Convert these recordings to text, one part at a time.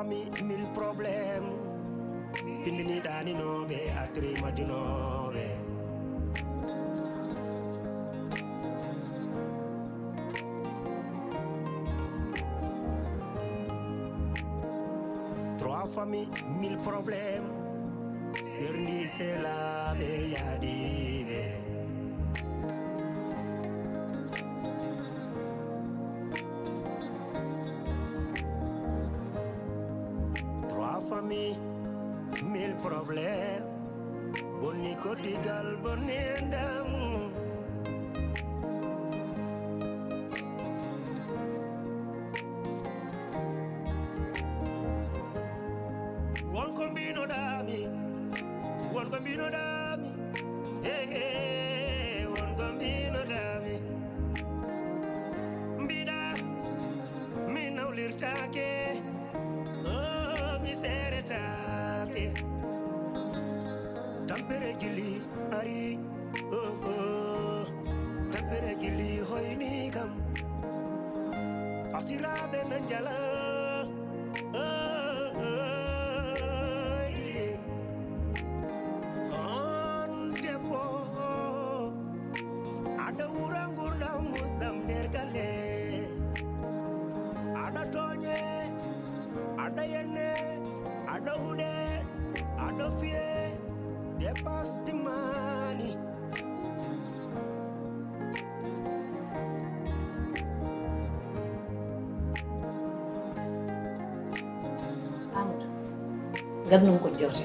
familles, mille problèmes. Fini dani no be atri majuno be. Trois familles, mille problèmes. Serie, c'est la be yadi be. Trois familles, mille problèmes. Boni kotigal bonendam. One combino dami. One combino dami. Hey, hey, one combino dami. Mbida, mi naulirtake. Oh, mi seretake. Tampere gili ari. Oh, oh. Tampere gili hoini kam. Fasira benanjala. Oh, oh. Ada urang-urang musdam dergale. Ada tonye, ada yene, ada ude, ada fie, depas timani. Amadou, gannum ko jawte.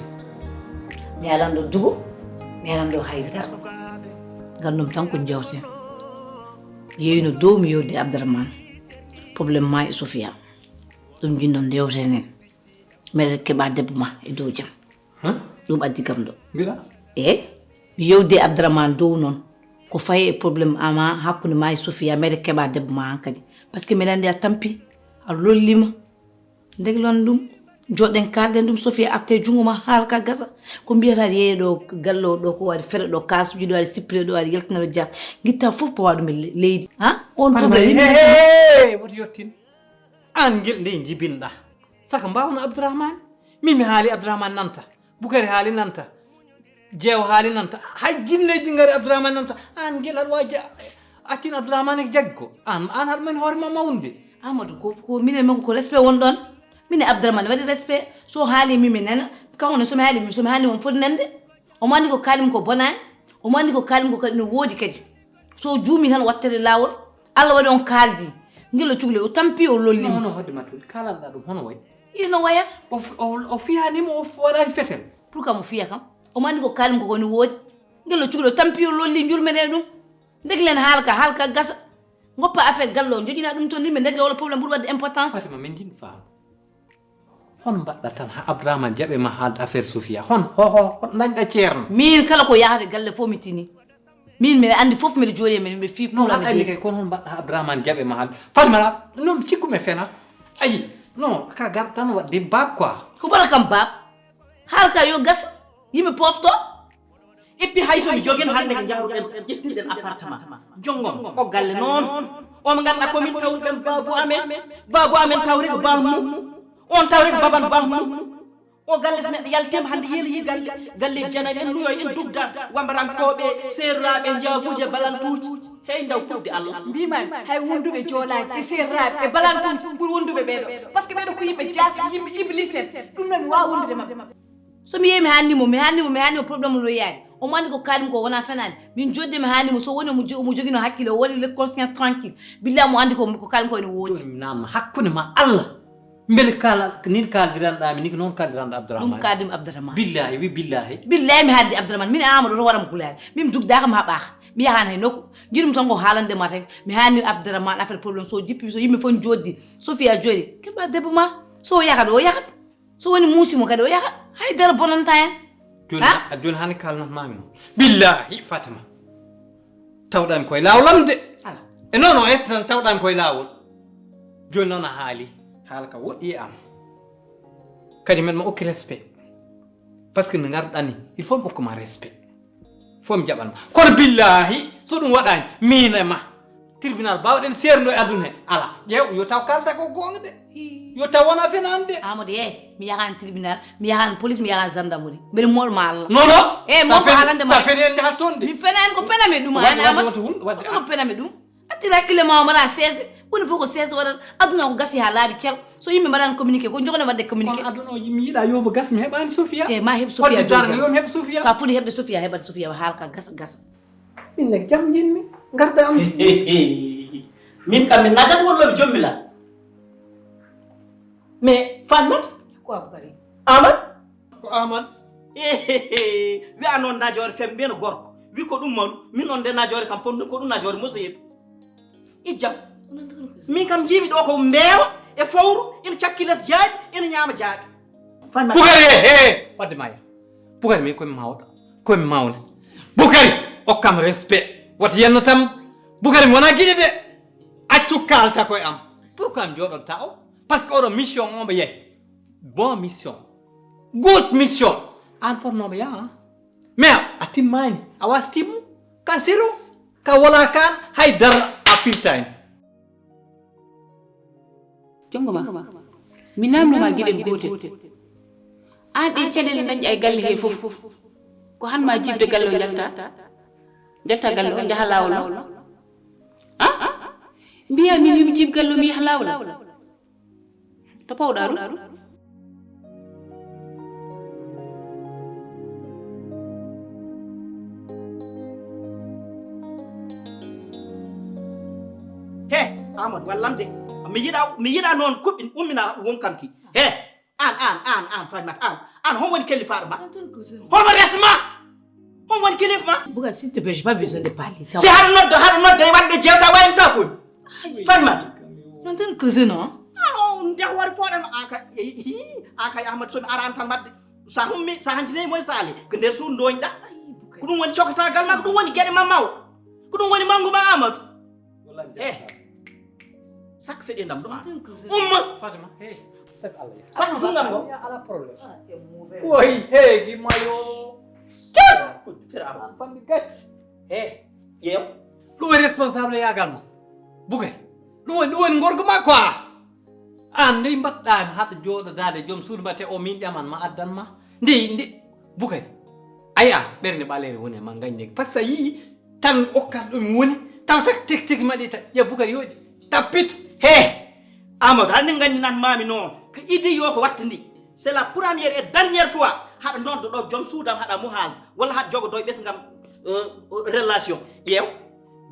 Mi alando dugo, mi alando hayda. Gannum tan ko jawte. Yeyno dow mi yodi Abdourahmane. Problème ma e Sofia. Dum jindon dewtene. Mede keba debbo ma e dow jam. Dum addi kam do. Bila? Mi yodi Abdourahmane dow non. Ko fayi e problème ama hakkunde ma e Sofia mede keba debbo ma hankadi. Parce que mede andi a tampi a lollima. Deglon dum joden kalden dum Sofia atte jungo ma halka gasa ko mbiyata yeedo gallo do ko wadi fere do kasuji do wadi sipre do wadi yeltana do jat gitta fof po wadu mi leydi on problème wodi yottin an gel de jibinda saka mbawna Abdourahmane mi haali Abdourahmane nanta Bukari haali nanta jeew haali nanta hay jinneji ngari Abdourahmane nanta an gel ad waji actin Abdourahmane jaggo an har men hore ma mawnde Amadou ko minen mako ko respect won don mine Abdourahmane wadi respect so haali mimi nana kawno so mi haali mon fodi nande o mandi ko kalim ko bonani o mandi ko kalim ko kadi no wodi kadi so juumi tan wattere lawol Allah wadi on kaldi ngelo cugle o tampi o lolli non hodde matul kalanda dum hono way ino wayata o fiani mo wadani fetel pour que mo fiya kam o mandi ko kalim ko no wodi ngelo cugle o tampi o lolli njurmede dum deglen halka gasa ngoppa affaire gallo jodina dum ton limbe degle wala problème bur wadde importance fatima min din faam hon badda tan ha Abdourahmane jabe ma haad affaire Sofia hon nañda ceerno min kala ko yaade galle fo mitini min mi andi fof mi jodi mi fi non andi kay kon hon badda Abdourahmane jabe ma haad fatima non cikkume fena ayi non ka gar tan wadde bab quoi ko bara kam bab halka yo gas yimi pofto et puis hay so mi jogen hande ko jahruɗen ƴettirɗen appartement jongom o galle noon on ganduɗa komin tawruɗen babou amen tawri ko bamum on tawri ko baban bamum o galle so neɗɗo yaltima hande yeeli galle janani en luyoy en dugda wambarankoɓe serraɓe jabuje balantuji hey ndaw kudde Allah mbimami hay wonduɓe joolaji e serraɓe e balantuji ɓuuri wonduɓe ɓeɗo par ce que ɓeɗo ko yimɓe jaasi yimɓe iblis en ɗum noon mi wawa wondude mabɓe so mi yehi mi hannimo probléme no yaade o mandi ko kalim ko wona fenade min jodde mi hannimo so woni mo jogino hakkille o waɗi le conscience tranquille billahi mo andi ko kalim ko ene woodi namma hakkunde ma Allah mbele kala nin kaldiranɗa mi ni ko noon kaldiranɗa Abdourahmane ɗum kaldim Abdourahmane billahi wi billahi mi haddi Abdourahmane min Amadou to waɗam gulaade min dugdaka ma ɓaaka mi yahani hay nokku jiɗum tan ko haalande ma tan mi hanni Abdourahmane affaire probléme so jippi so yimɓe fof joddi Sofia jooɗi keɓa debbo ma so yakat o yakat so woni muusimo kadi o yakat haydara bonanta hen joni hani kalnatmami noon billahi Fatima tawɗami koye lawol de e non o etta tan tawɗami koye lawol joni noon a haali haala ka woɗɗi e am kadi men ma okki respect par ce que no garɗani il faut mi hokkuma respect faut mi jaɓanma kono billahi so ɗum waɗani min e ma tribunal bawɗen serno e aduna he ala ƴeew yo taw kalta ko gonga de yo taw wona fenande Amadou mi yahan tribunal mi yahan police mi yahan gendarmerie mbeɗa molma Allah non non mo ko haalande ma sa feni en jahat toon de mi fenani ko pename ɗum an Amadou ko pename ɗum attira hakkille ma mbaɗa 16 woni fof ko 16 waɗat aduna ko gasi ha laaɓi ceer so yimɓe mbaɗani communiqué ko jogone wadde communiqué aduna o mi yiiɗa yomo gas mi heɓani Sofia ma heɓ Sofia darde yomi heɓ Sofia sa fuɗi heɓde Sofia heɓat Sofia haalka gasa min nek jam jinmi garda am min kam mi najat wolloɓe jommila mais Fatmat ko Aboubacry Amad ko Amad wiya noon najoore fem mbiyano gorko wi ko ɗum mawɗum min noon nde najoore kam ponɗum ko ɗum najoore musoyeɓe ijjam min kam jiimi ɗo ko mbeewa e fowru ina cakki less jaaɓi ina ñaama jaaɓi Boukary wadde ma ya Boukary min komi mawɗo komi mawde Boukary hokkam respect wata yenno tam Boukary mi wona guiɗe de accu kalta koye am pourquoi mi jooɗotta o par ce que oɗo mission omo yeehi bon mission good mission an fonnoɓe yaha mais a timmani a wasi timmu ka zéro ka wala kan haydara a firtani jongoma mi namnoma gueɗel gotel an ɗi caɗele dañƴi ay galle he foof ko hanma jibde galle o jalta galle o jaaha lawol mbiya min yimi jib galle o mi yaha lawol to pawɗa ɗum he Amadou wallamde mi yiɗa noon kuɓɓi ummina wonkanki he an Fatmat an hon woni kellifaɗo ma homo resma hon woni kilifa ma Boukary s'il te plaît j'ai pas besoin de parler si haɗa nodde wonde jewta wayno takoy Fatmat non tan cause non nde hoore poɗen an kay Ahmadou somi arani tan wadde sa hummi sa hanjinayi moye saali ko nder suudu doñɗa ko ɗum woni cokotagal ma ko ɗum woni gueɗe ma mawɗo ko ɗum woni manggu ma Amadou sakko feɗi ndam ɗum umma Fatima sak Allah sakko jungal ngo ala problème oy heegi mayo fira fandi gacci ƴeew ɗum woni responsable yagal ma Boukary ɗum woni gorko ma quoi an nde mbaɗɗami haɗa jooɗodade joom suudu mbate o min ƴaman ma addan ma nde Boukary aya ɓerde ɓaleere woni e ma gañdegi par ce que a yii tan okkata ɗum woni taw tak teki maɗi ta ƴe Boukary yooƴi tappit Amadou hande gandinat mami noon ko iddi yo ko watta ndi c'est la première et dernière fois haɗa noddo ɗo joom suudam haɗa mo haalde walla haɗa jogodo e ɓesgam relation ƴeew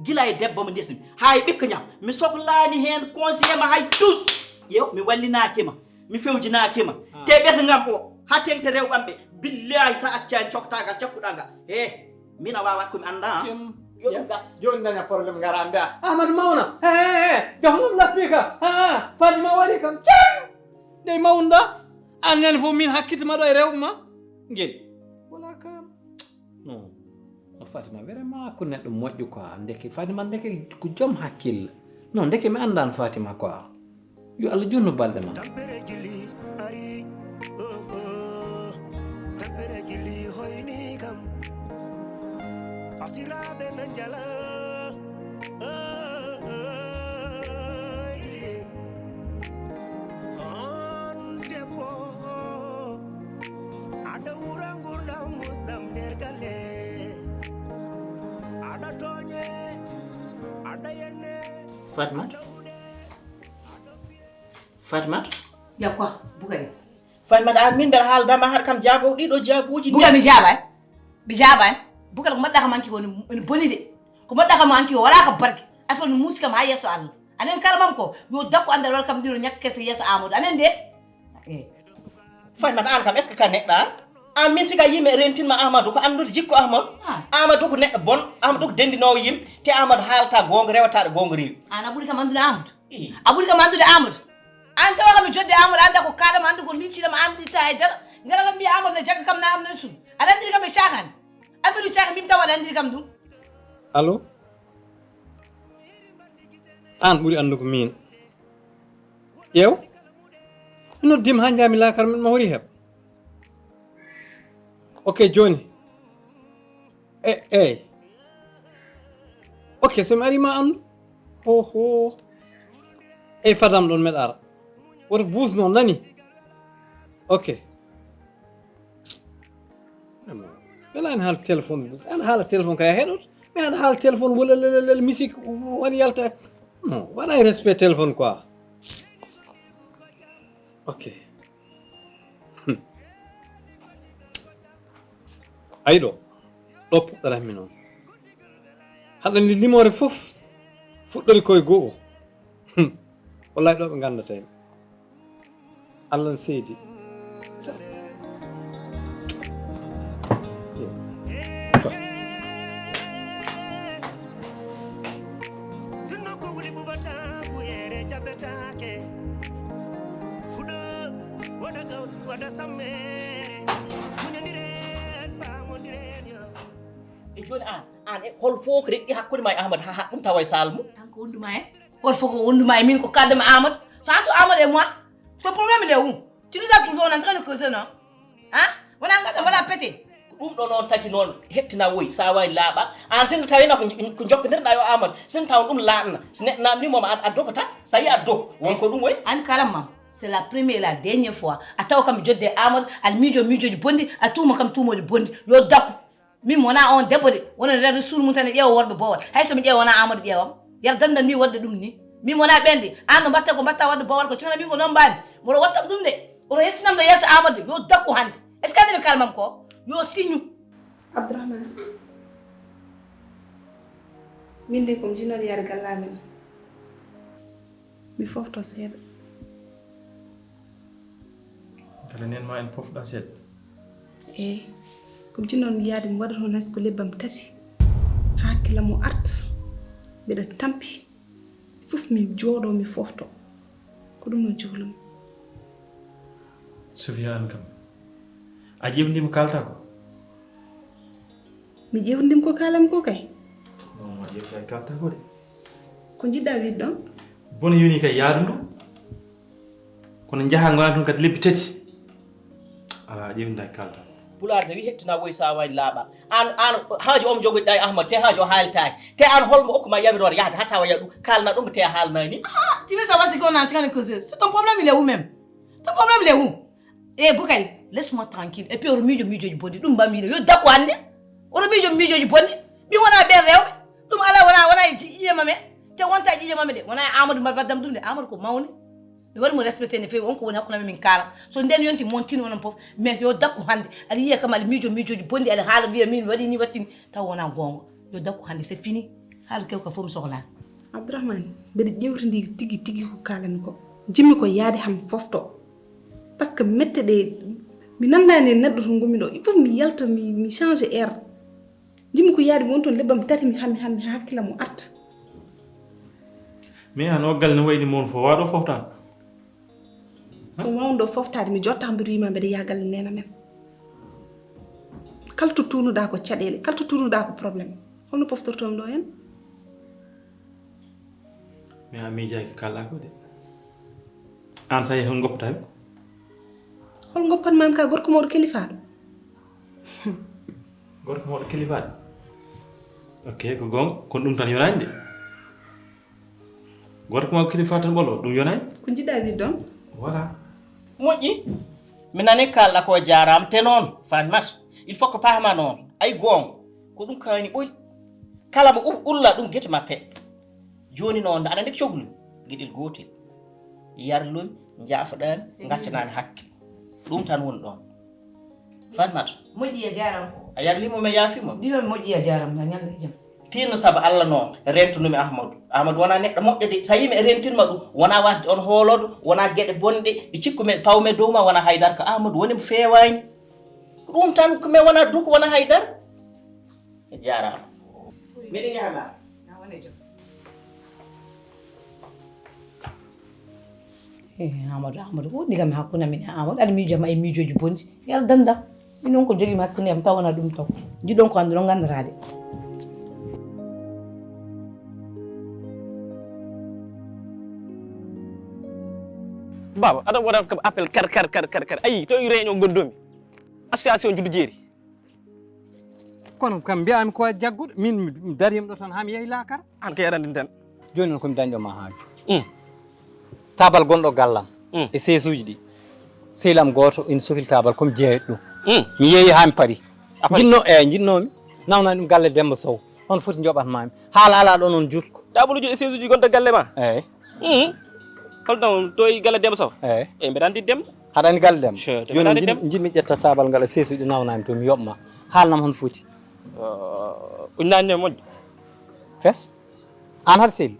gila e debbo mo desmi hay ɓikka ñam mi sohlani hen conseiller ma hay tous ƴeew mi wallinakima mi fewjinakima te ɓesgam o ha tengte rewɓamɓe billahi sa accani coktagal cakkuɗa nga mina wawa komi anda yo gas joni daña probléme gara mbiya Amadou mawna jom mum lappika Fatima waɗi kam nde mawnda an ñande fof min hakkitema ɗo e rewɓe ma gueɗi wala kam non Fatima vraiment ko neɗɗo moƴƴo quoi ndeke Fatima ndeke ko joom hakkille non ndeke mi andano Fatima quoi yo Allah junnu balɗe ma tampere jili ari tampere jili hoyni kam fasiraɓe nan jala on debbo aɗa wura gurdam musdam nder galle aɗa toñe aɗa yenne Fatmat ya quoi Boukary Fatmat an min mbeɗa haaldama haɗa kam jaago ɗiɗo jaabuji Boukary mi jaɓani Boukary ko mbaɗɗa kam anki woni boni de ko mbaɗɗa kam anki o wala ka barke affaire no muusi kam ha yesso Allah anen karamam ko yo dakko andal wala kam ɗiɗo ñakke kese yesso Amadou anen de Fatmat an kam est ce que ka neɗɗo an min siga yimɓe rentinma Amadou ko andude jikko Amadou ko neɗɗo bon Amadou ko dendinowo yimɓe te Amadou haalata gonga rewataɗo gonga rewi an a ɓuuri kam andude Amadou a ɓuuri kam andude Amadou an tawa kam mi jodde Amadou anda ko kaɗama andi ko lincitama andita e dara ngara kam mbiya Amadou ne jagga kam na am nen suudu aɗa andiri kam e cakani affaire caka min tawa aɗa andiri kam ɗum allo an ɓuuri andugo min ƴeew mi noddima ha jami lakar ma hori heɓ ok joni eyyi ok somi ari ma andu oho e fadam ɗon meɗa ara woto buus noon nani ok wala en haala téléphone buus an haala téléphone kaya heɗot mi aɗa haala téléphone wala musique woni yalta non waɗa e respect téléphone quoi ok ayi ɗo puɗɗaranmi noon haɗa ndi limore fof fuɗɗori koye go'o wallahi ɗo ɓe gandata en Allah n seedi e joni an e hol fof ko reƴƴi hakkude ma e Ahmad ha ɗum tawa e Sall mum an ko wonduma e hol fof ko wonduma e min ko kaddama Amadou sans tout Amadou et moi ton problème il est où tu nous as trouvé on est en train de causer non hein wona ngata mbaɗa pété ɗum ɗo noon tagi noon hettina woyi sa wawi laaɓa an sinno tawina ko jokkodirɗa yo Amadou sinno taw ɗum laaɓna so neɗɗo namdimoma a dokkata sa yi a dok wonko ɗum woyi an kalam mam c'est la première et la dernière fois a taw kam jodde Amadou al miijoji bonndi a tuuma kam tuumoji bonndi yo dakku min wona on debbo de wona rede suur mum tan e ƴeewa worɓe bowal hay somi ƴeewa wona Amadou ƴeewam yar dandan mi wadde ɗum ni min wona ɓende an no mbatta ko mbatta wadde bowal ko cigana min ko noon mbami mboɗo wattam ɗum de oɗo yestinamɗo yeeso Amadou yo dakku hande est ce que andini kalmam ko yo signu Abdourahmane min de komi jinnoɗo yaade gallamen mi fofto seeɗa kala nen ma en pofɗa seeɗa eyi komi jinnoɗo yaade mi waɗa toon hayso ko lebbam tati hakkilla mo arta mbeɗa tampi fof mi jooɗo mi fofto ko ɗum no juhlumi Sofiane kam a ƴewndima kalta ko mi ƴewndima ko kalami ko kay non ma ƴewta kalta ko de ko jiɗɗa wiide ɗon bono yoni kay yaadu ndu kono jaaha gona toon kadi lebbi tati ala ƴewda kalta Poular de wi hettina woyi sa wawi laaɓa an haaji omo jogoɗɗa e Ahmad te haaji o haaltaki te an holmo hokkuma yamirore yahde hatta waya ɗum kalna ɗum te haalnani tu veux savoir ce qu'on est en train de causer c'est ton problème il est où même ton problème il est où eh Boukay laisse-moi tranquille et puis oɗo miijoji bonndi ɗum mbamiɗo yo dakku hande oɗo miijoji bonndi min wona ɓen rewɓe ɗum ala wona e ƴiyema men te wonta ƴiyema men de wona e Amadou mbaddam ɗum de Amadou ko mawni mi waɗi mo respecté no fewi on ko woni hakkunde min kaala so nden yonti montini onon fof mais yo dakku hande aɗa yiya kam aɗa miijoji bonndi aɗa haala wiya min waɗi ni wattini taw wona gonga yo dakku hande c'est fini haala kewka fof mi sohlani Abdourahmane mbeɗa ƴewtidi tigi ko kalami ko jimmi ko yaade ham fofto par ce que mette ɗe mi nandani neɗɗo to gomi ɗo il faut mi yalta mi change air jimmi ko yaade mi won toon lebbam tati mi hammi hakkilla mo arta mais an oggal ne wayni moon fof waɗo foftani so wawno ɗo foftade mi jotta mbiɗa wima mbeɗa yagalle nena men kala to tunuɗa ko caɗele kala to tunuɗa ko probléme holno poftortomi ɗo hen mais a miijaki kala ko de an sa yehi hon goppatami hol goppatmami ka gorko mawɗo kelifaɗo gorko mawɗo kelifaɗo ok ko gonga kono ɗum tan yonani de gorko mawɗo kelifaɗo tan ɓolo ɗum yonani ko jiɗɗa wiide ɗon voilà moƴƴi mi nani kalɗa ko jarama te noon fanmata il faut que paama noon ay gonga ko ɗum kawani ɓoyi kala mo ulla ɗum guete mappe joni noon aɗa andi cohlu gueɗel gotel yarlumi jaafoɗami gaccanami hakke ɗum tan woni ɗon fanmata moƴƴi e jaram a yarlimo mi yaafimo mbimi moƴƴi e jaram na ñande jam tinno saabu Allah noon rentunumi Ahmadou wona neɗɗo moƴƴo de so yimi e rentinma ɗum wona wasde on hoolodo wona gueɗe bonɗe ɗe cikkume pawme dow ma wona haydara ko Ahmadou woni mo fewani ko ɗum tan ko mais wona duko wona haydara e jarama miɗen yahama Amadou ko ɗigami hakkunde min e Amadou aɗa miijoma e miijoji bonndi yalla dandam min noon ko jogimi hakkunde am taw wona ɗum taw jiɗon ko ande ɗon gandorade baba aɗa waɗa kam appel kar ayi to e réunion gondomi association juddu jeeri kono kam mbiyami ko jagguɗo min darima ɗo tan hami yeehi lakara an ko yaɗande tan joni non komi dañɗo ma haaju tabal gonɗo gallam e seesuji ɗi sehlam goto ina sohli tabal komi jeeyat ɗum mi yeeyi ha mi paari jinnomi nawnani ɗum galle Demba Sow on foti joɓatmami haala ala ɗo noon jutko tabaluji e seesuji gonta galle ma eyyi holɗon to e galle Demba Sow eyyi mbeɗa andi Demba haɗa andi galle Demba joni jinmi ƴetta tabal ngal e seesuji ɗi nawnami to mi yoɓma haalnam hono foti ujunnaaje nayyi moƴƴo fes an haɗa sehli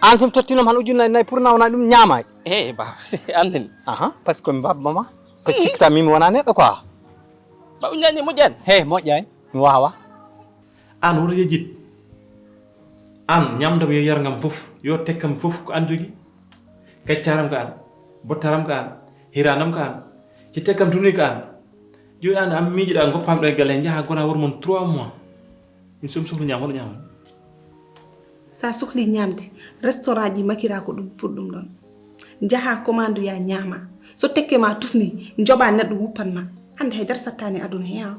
an somi tottinom han ujunnaaje nayyi pour nawnani ɗum ñaamay ba andeni par ce que komi babba ma par ce que cikkata mimi wona neɗɗo quoi ba ujunnaaje moƴƴani moƴƴani mi wawa an woto yejjid an ñamdam yo yargam fof yo tekkam fof ko an jogui gaccaram ko an bottaram ko an hiranam ko an ci tekkam tuni ko an joni an am miijiɗa goppam ɗo e galle jaaha gona wor mon 3 mois min somi sohli ñaam hoɗo ñaam sa sohli ñamde restaurant ji makira ko ɗum pour ɗum ɗon jaha commande ya ñaama so tekke ma tufni joɓa neɗɗo wuppan ma hande haydara sattani aduna heewa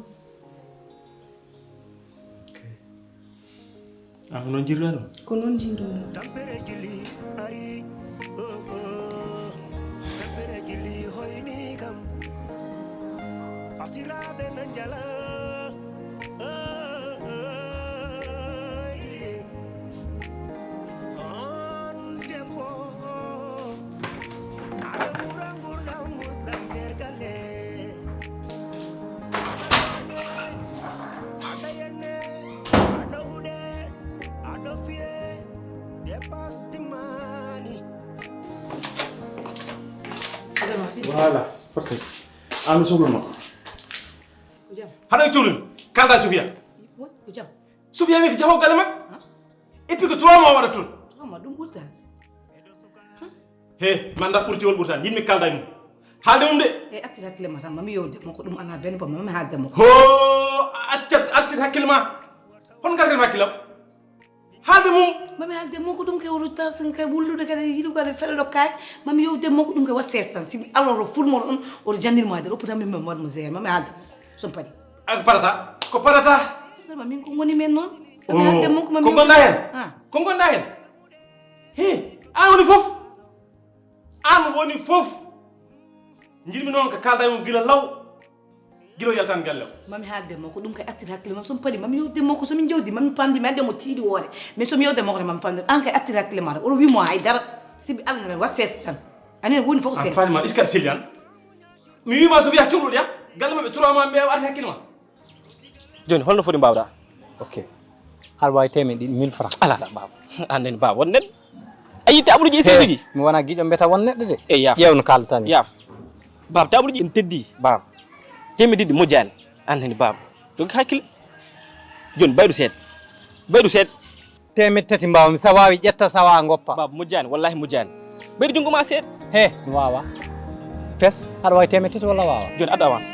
an ko noon jirɗa ɗum ko noon jiiroɗo tampere jili ari tampere jili hoyni kam fasiraɓe na jala on debbo aɗa wura gurdam musɗam nder galle aɗa yenne aɗa huɗe aɗa fiye dépasse timani voilà parfait an mi sohluma haɗa cuhlumi kalɗa Sofia Sofia wi ko jaho galle makko et puis que 3 mois waɗa toon ɗum ɓurtani he manda ɓurtiwol ɓurtani yimmi kalda mum haalde mum de e actit hakkille ma tan mami yewde mo ko ɗum ala bene bo mami haalde mo ho actit hakkille ma hon gartem hakkillam haalde mum mami haalde mo ko ɗum ke woto tasen kay wullude kadi yiɗu kadi feɗe ɗo kaaj mami yewde mo ko ɗum ke wat ses tan simi alors o fulmoɗo on oto jannirmoade ɗo potami mami waɗmo gére mami haalde son paɗi ko parata ko parata min ko woni men noon mami haalde mo ko mami ko gonɗa hen ko gonɗa hen he an woni fof an woni fof jirmi noon ko kalda mum gila law gilo yaltan galle o mami haalde mo ko ɗum kay attir hakkille mam somi paɗi mami yewde mo ko somin jewdi mami pamdi mi ande mo tiiɗi woore mais somi yewde mo ko mami pamdi an kay attir hakkille ma tan oɗo wimo haydara sibi allah wat ses tan ani woni fof ses fani ma est ce que aɗa selli an mi wima so wiya cohluɗo ya galle maɓe 3 mois mbiya arti hakkille ma joni holno foti mbawɗa ok haɗa wawi temen ɗiɗi 1000 francs ala baba andeni baba won neɗɗo a yitte aɓruji e seesuji mi wona guiƴo mbiyata won neɗɗo de e yaaf ƴewno kaldatami yaaf baba taɓruji en teddi baba temeddiɗi moƴƴani andeni baba jogi hakkille joni bayɗo seeɗa temed tati mbawmi sa wawi ƴetta sa wawa goppa baba moƴƴani wallahi moƴƴani bayɗo junggo ma seeɗa he mi wawa fes haɗa wawi temed tati walla wawa joni addu avance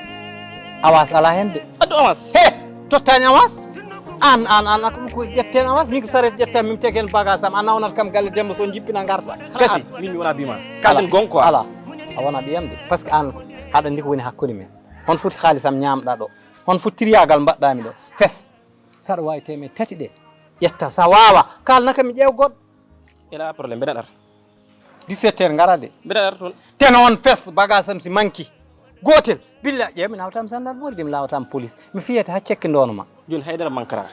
avance ala hen de addu avance he tottani avance an ko ƴetten avance min ko saret ƴetta min tegen bagage am a nawnat kam galle Demba Sow jippina garta kasi min mi wona bima kalden gonko ala a wona ɓiyam de par ce que an haɗa andi ko woni hakkude men hon foti haalisam ñamɗa ɗo hon foti tiriyagal mbaɗɗami ɗo fes saɗa wawi temed tati ɗe ƴetta sa wawa kalnaka mi ƴeew goɗɗo ela probléme mbeɗen ara 17 heures gara de mbeɗen ara toon ten on fes bagage am si manki gotel billa ƴeew mi nawtama gendarmerie de mi lawatama police mi fiyete ha cekke ndonoma joni haydara manquera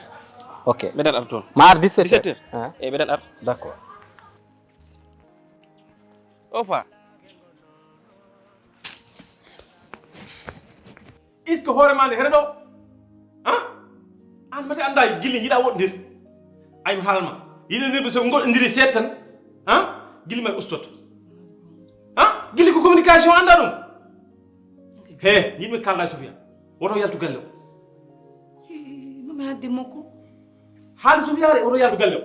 ok mbeɗen ara toon ma ar 17 heures eyyi mbeɗen ara d' accord opa est ce que hoorema nde heɗe ɗo an mate anda guille jiiɗa woɗɗodir aymi haalma yiɗodirɓe so goɗɗodiri seeɗa tan guille ma ustoto guille ko communication anda ɗum he yimɓe kalda Sofia woto yaltu galle o mami haalde makko haalde Sofia de woto yaltu galle o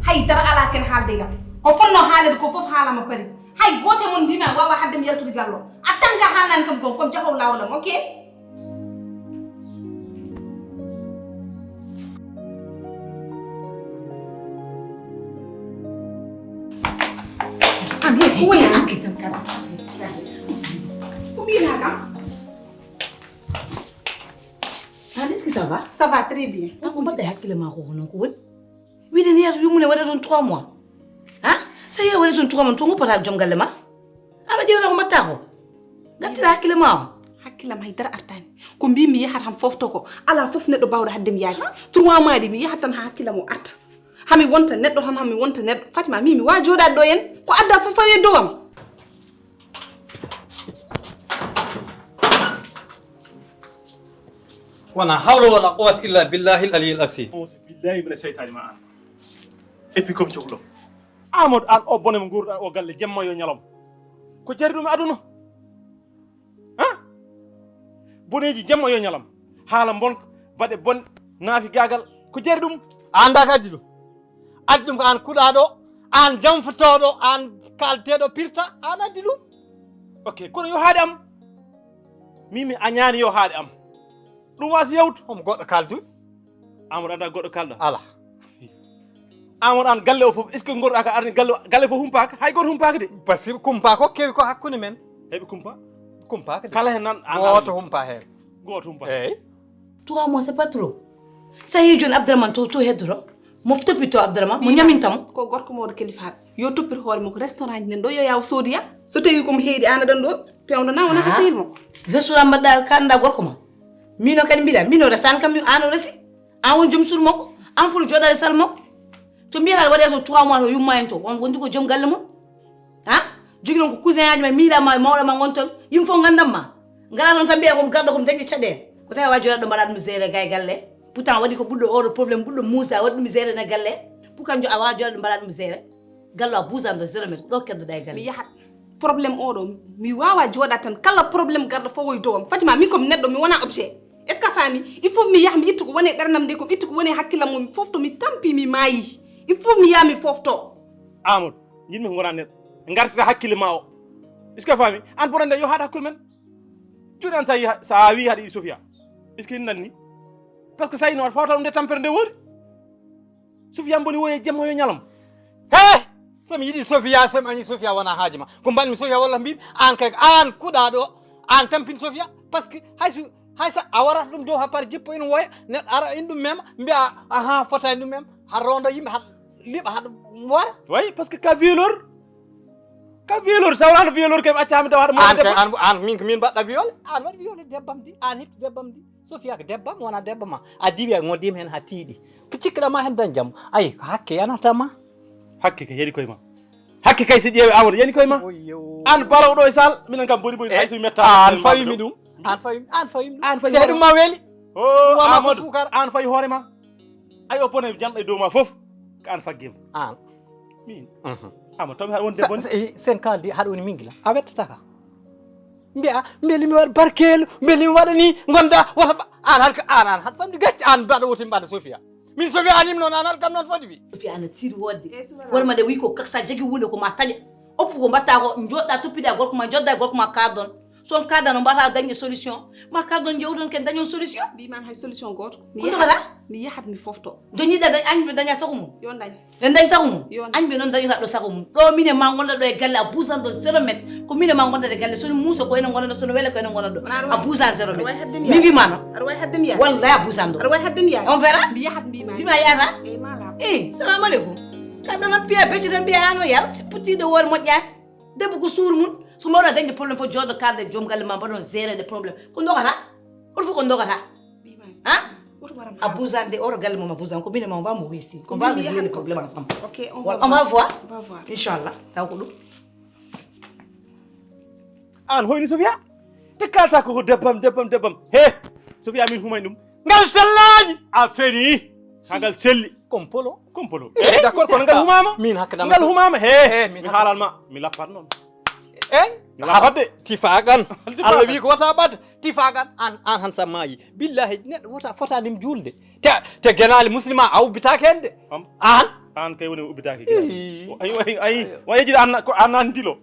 haydara ala ken haalde yam ko fonno haalede ko fof haalama paari hay gote mon mbimi a wawa haddemi yaltude gallo a tanga haalani kam gon comme jahow lawalam ok ko woni an kisan kala ko mbina kam est ce que ça va ça va très bien ko mbaɗɗa hakkille ma ko hono ko woni wiide ni yata yumune waɗa toon 3 mois ha so yeeyi waɗa toon 3 mois to goppata joom galle ma ala ƴewta ko mbatta ko gattira hakkille ma o hakkilam haydara artani ko mbi mi yahat ham fofto ko ala fof neɗɗo bawɗo hadde mi yaadi 3 mois ɗi mi yahat tan ha hakkilam o arta hami wonta neɗɗo tan hami wonta neɗɗo Fatima mi wa joɗade ɗo hen ko adda fof fawe dow am wona hawla wala quwwata illa billahi al aliyyil asim billahi mina seytani ma an et puis comme cohlo Amadou an o bone mo gurɗa o galle jemma yo ñalom ko jari ɗum aduna boneji jemma yo ñalam haala bonka baɗe bon naafi gagal ko jari ɗum anda ko addi ɗum ko an kuɗaɗo an jamfotoɗo an kalteɗo pirta an addi ɗum ok kono yo haaɗi am mimi a ñaani yo haaɗi am ɗum wasi yawtu omo goɗɗo kalduɗo Amadou anda goɗɗo kalɗo ala Amadou an galle o fof est ce que gorɗa ka arni galle fof humpaka hay goto humpaka de par ce que kumpa ko kewi ko hakkude men heɓe kumpa kala hen nan goto humpa hen goto humpa eyyi 3 mois c'est pas trop sa yeeyi joni Abdourahmane to heddoro mo toppito Abdourahmane mo ñamintamo ko gorko mawɗo kalifaɗo yo toppito hoore makko restaurant ji nen ɗo yo yaw soodiya so tawi komo heeɗi an aɗan ɗo pewdo na wona ko sehil makko restaurant mbaɗɗa kanɗa gorko ma mino kadi mbiɗa mino resani kam an o resi an woni joom suudu makko an foti joɗade sall makko to mbiyata waɗe to 3 mois to yumma en to on wondi ko joom galle mum ha jogui ɗon ko cousin aji ma miiɗama mawɗo ma gon toon yimɓe fof gandam ma ngara toon tan mbiya komi garɗo komi dañi caɗele ko tawi wa joɗaɗo mbaɗa ɗum géré ga e galle pourtant waɗi ko ɓuɗɗo oɗo probléme ɓuɗɗo Moussa waɗi ɗum géré ne galle pourquoi a wawa joɗaɗo mbaɗa ɗum géré gallo a buusam de 0 métre ɗo keddoɗa e galle mi yahat probléme oɗo mi wawa joɗade tan kala probléme garɗo fof woye dowam Fatima min komi neɗɗo mi wona objet est ce que faami il faut mi yaha mi ittu ko woni ɓerdam nde komi ittu ko woni hakkillam mo mi fofto mi tampi mi maayi il faut mi yaha mi fofto Amadou yimɓe gona neɗɗo gartita hakkille ma o est ce que faami an bonande yo haɗa hakkude men juuɗe an sa wi haɗa yiɗi Sofia est ce que nanni par ce que sa yino waɗa fawta ɗum nde tampere nde woori Sofia boni woye jemma yo ñalam he somi yiɗi Sofia somi ani Sofia wona haaji ma ko mbanmi Sofia walla mbimi an kay an kuɗaɗo an tampin Sofia par ce que haysa a warata ɗum dow ha par jippo ina woya neɗɗo ara in ɗum mema mbiya aha fotani ɗum mema ha rondo yimɓe haɗa liɓa haɗa wara oui parce que ka violeur sa wonano violeur keɓe accami taw haɗa an min mbaɗɗa violé an waɗi violé debbam di an hippi debbam di Sofia ko debbam wona debba ma a diwi a goddima hen ha tiiɗi ko cikkiɗama hen dañ jaam ayi ko hakke yanatama hakke kay heeɗi koye ma hakke kay si ƴeewe Amadou yani koye ma an balawɗo e Sall minen kam boni boyi hay so metta an fawimi ɗum an fawimi te ɗum ma weeli Amadou an fayi hoorema ay o bone janɗo e dow ma foof ko an faggima an min Amadou tawmi haɗa woni debbo sen kaldi haɗa woni min gila a wettata ka mbiya beelimi waɗa barkelu beelimi waɗa ni gonda wota an haɗa famde gacci an mbaɗa woti mbaɗa Sofia min Sofia animi noon an haɗa kam noon foti wi Sofia ana tiiɗi wodde wonma nde wi ko sa jogui hunde ko ma taƴa oppu ko mbatta ko joɗɗa toppiɗa gorko ma jodda e gorko ma kardon son kadano mbata dañde solution ma kardon jewton ken dañon solution mbimami hay solution goto mi yahat mi fofto doñiɗa dañ añɓe daña sago mum yo dañ ɓe dañ sago mum añɓe noon dañata ɗo sago mum ɗo mine ma gonɗa ɗo e galle a buusan ɗo 0 métre ko mine ma gondata e galle sono muusa ko ene gonɗa ɗo sono weele ko ene gonɗa ɗo a buusan 0 métre mi wima noon aɗa wawi hadde mi yaha wallahi a buusan ɗo aɗa wawi hadde mi yaha on verra mi yahat mbima yahata e mala salamu aleykum kaɗanan piya becci tan mbiya ano yar puttiɗo hoore moƴƴani debbo ko suuru mum so mbawɗa dañde probléme fof jooɗo kalde joom galle ma mbaɗon géré de probléme ko dogata oto fof ko dogata a bousande oto galle mom a bousane ko mine ma on va mo ici on va régler le problème ensemble ok on va voir inchallah taw ko ɗum an hoyni Sofia te kalta koko debbam he Sofia min humay ɗum ngal sellaji a feeri hagal selli kompolo d'accord kono ngal humama min hakkadama ngal humama he mi haalalma mi lappat noon mi lappat tifagan Allah wi ko wata ɓadda tifagan an han sa maayi billahi neɗɗo wota fotanima julde te guenali muslima a ubbitake hen de an kay woni ubbitake ayi wayejiɗi an nani dilo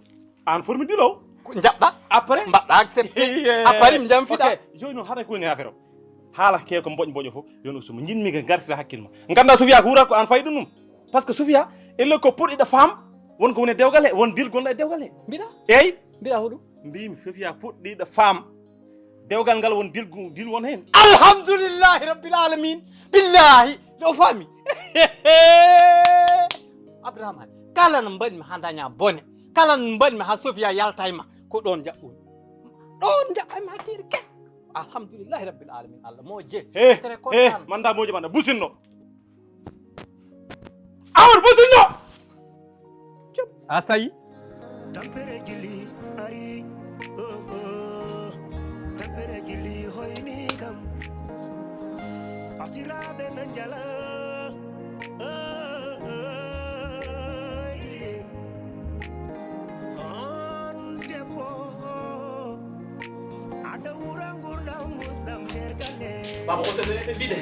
an formi dilo jaɓɗa après mbaɗɗa accepté après mi jamfiɗa joni noon haɗa ko woni affaire o haala ke ko boƴo fof joni somo jinmi ko gartita hakkille ma ganda Sofia ko wurat ko an fayi ɗum ɗum par ce que Sofia elle ko puɗɗiɗo femme wonko woni dewgal he won dil gonɗo e dewgal he mbiɗa eyyi mbiɗa hoɗum mbimi Sofia puɗɗiɗo femme dewgal ngal won dil won hen alhamdoulillahi rabbil alamin billahi ɗo faami Abdourahmane kala no mbaɗmi ha daña bone kala no mbaɗmi ha Sofia yaltayma ko ɗon jaɓɓumi ɗon jaɓɓami ha tiri ke alhamdulillahi rabbil alamin Allah mo je très content manda moje manda businno awar businno asayi tampere gili ari tampere gili hoyni kam fasiraɓe nanjala on debbo aɗa wura gurdam musdam nder galle baba ko tele dide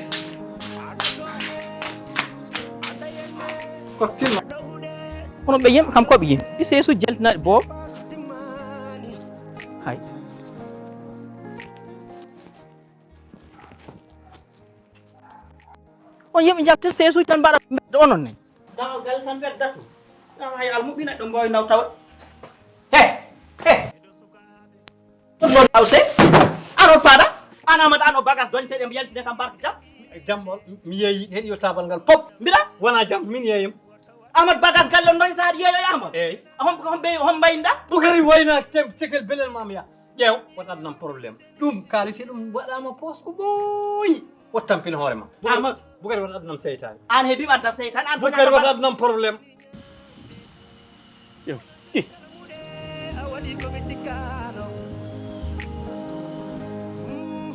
ko tinno kono ɓe yimɓe kam koɓe yimɓe ɗi seeso jaltinaɗe boob hay on yimɓe jaltir seesuji tan mbaɗa mbedda onon ne damal galle tan weddatu ɗam hay almuɓina ɗo mboy naw tawa ɗum noon aw se ano paɗa an amada ano bagage doñteɗe mbi yaltine kam barka jam jammo mi yeeyi heɗi yo tabal ngal pop mbiɗa wona jam min yeeyim amad bagage galle on doñta haɗa yeeyoy amad eyyi hom mbayinɗa Bukari wayna cekel belel mam ya ƴeew waɗat nam probléme ɗum kalisi ɗum waɗama poos ko ɓooyi wat tampina hoore ma Amadou Bukari waɗat nam seytani an heeɓi waddat seytani an Bukari waɗat nam probléme ƴeew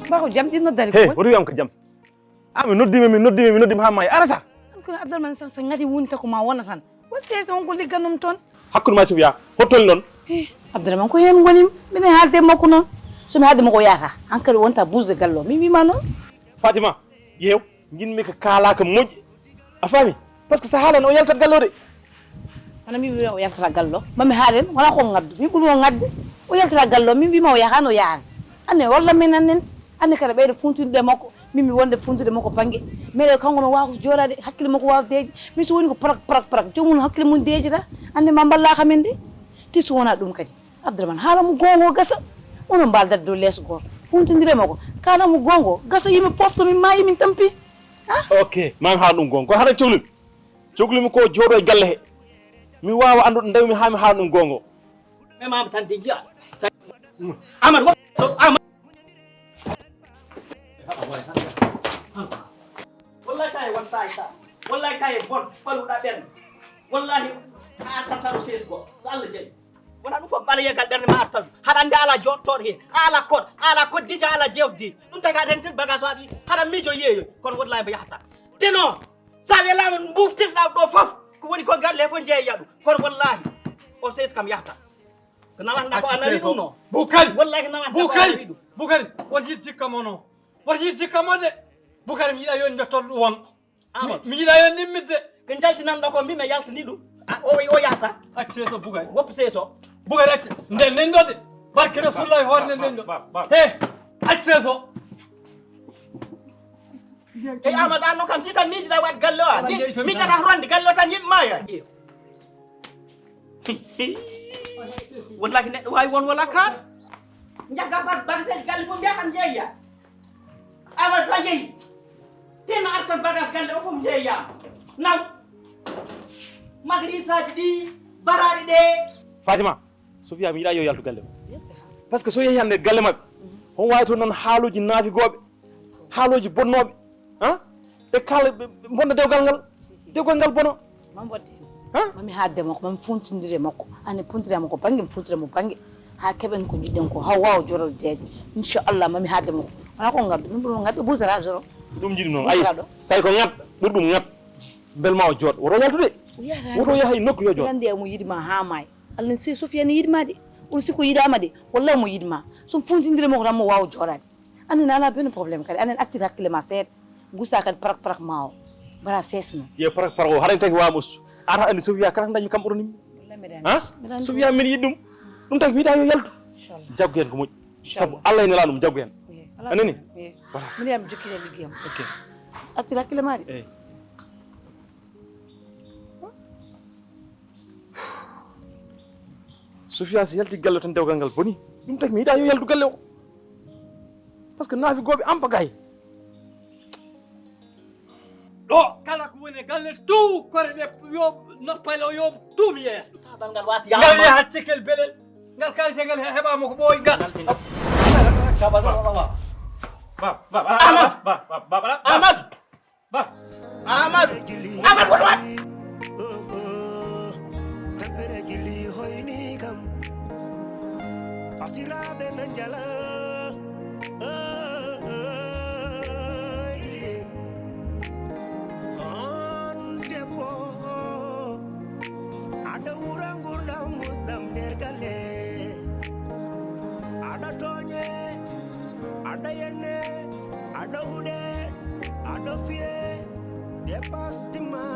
Bako jam ɗin noddari he woto wiyam ko jam mi noddima ha maayi arata ko Abdourahmane san sa ngati wonta ko ma wona tan wa sese on ko ligganum ton hakkude ma Sofia hottol non Abdourahmane ko hen woni minen haalde makko noon somi haalde makko yaata hankadi wonta bouse gallo mi wima noon Fatima yew jinmi ko kaalaka moƴƴi a faami par ce que sa haalani o yaltat gallo de ana mi wima o yaltata gallo mami haalen wala ko ngaddu mi ɓuuri o ngadde o yaltata gallo mi wima o yaha no yaani anne walla men annen anne kada ɓeyde funtude makko mimi wonde funtude makko banggue mais kanko no wawa joɗade hakkille makko wawa deeji min so woni ko prak jomum hakkille mum deejita ande ma ballaka men de ti so wona ɗum kadi Abdourahmane haala mo gongo gasa onon mbaldade dow leeso goto funtodire makko kala mo gongo gasa yimɓe pofto min maayi min tampi ok mami haala ɗum gonga kono haɗa cohlimi ko jooɗo e galle he mi wawa andude ndewmi ha mi haala ɗum gongo mais mama tan de jiya Amadou Amadou wallahi tawi won sayta wallahi tawi bon faluɗa ɓerde wallahi a artataro sees go so Allah jaɓi wona ɗum fof ɓalayegal ɓerde ma artatu haɗa andi ala jottoɗo he ala koddija ala jewdi ɗum tagi aɗa hentir bagage waɗi haɗa miijo yeeyoy kono wallahi mbo yahata teno sa welama buftirɗa ɗo fof ko woni ko galle he fof jeeya ɗum kono wallahi o sees kam yahata ko nawatna ko a nawi ɗum no Bukari wallahi ko nawatna ko a nawi ɗum Bukari won yit jikkamo no won yit jikkamo de Bukari mi yiɗa yo jottor ɗum won mi yiɗa yo nimmitde ko jaltinanɗo ko mbimi yaltini ɗum o yahata acci seeso Bukari woppu seeso Bukari acci nden nendode barke Rasulullahi hoore nden nendo he acci seeso e Amadou an noon kam ti tan miijiɗa waɗ galle o a miiƴata ronde galle o tan yimɓe maya wallahi neɗɗo wawi won wala kaar jagga bagage galle fof mbiya kam jeeya Amadou sa yeeyi teno artan bagage galle o fof jeeyama naw magrisaji ɗi baraɗi ɗe Fatima Sofia mi yiɗa yo yaltu galle par ce que so yeehi hande galle mabɓe on wawi toon noon haaluji naafigoɓe haaluji bonnoɓe ɓe kala bonno dewgal ngal bono mambodde mami haadde makko mami funtidire makko ane puntire makko banggue mi funtire mo banggue ha keɓen ko jiɗɗen ko ha wawa jorode deeje inchallah mami haadde makko wona ko ngaddu min ɓuuri ngadde busara joro ɗum jiɗi noon ayi sayi ko ngat ɓuuri ɗum ngat belma o jooɗo woto yaltude woto yaha e nokku yo jooɗo ande mo yiɗima ha maayi Allah si Sofia ne yiɗma de on siko yiɗama de wallahi mo yiɗma somi funtidire makko tan mo wawa joɗade anen ala benn probléme kadi anen actide hakkille ma seeɗa gusa kadi parak ma o bara sesno ye parak o haɗani tagi wama ustu ata andi Sofia kala dañmi kam ɓuranimi Sofia min yiɗi ɗum tagi mi yiɗa yo yaltu jaggu hen ko moƴƴi saabu Allah ene ala ɗum jaggu hen anani min yami jokkide liggeyam actide hakkille ma de Sofia si yalti galle tan dewgal ngal boni ɗum tagi mi yiɗa yo yaltu galle o par ce que naafigoɓe ampagay ɗo kala ko woni galle bele tout kore de yo noppale o yo tout mi yeya tabal ngal wasi ngal yaha cekel belel ngal kalise ngal heɓama ko ɓooy ngal Amadou woto wat tampere gilli hoyni kam fasiraɓe nan jala on debbo aɗa wura gurdam musdam nder galle aɗa toñe aɗa yenne aɗa huɗe aɗa fiye dépasse tima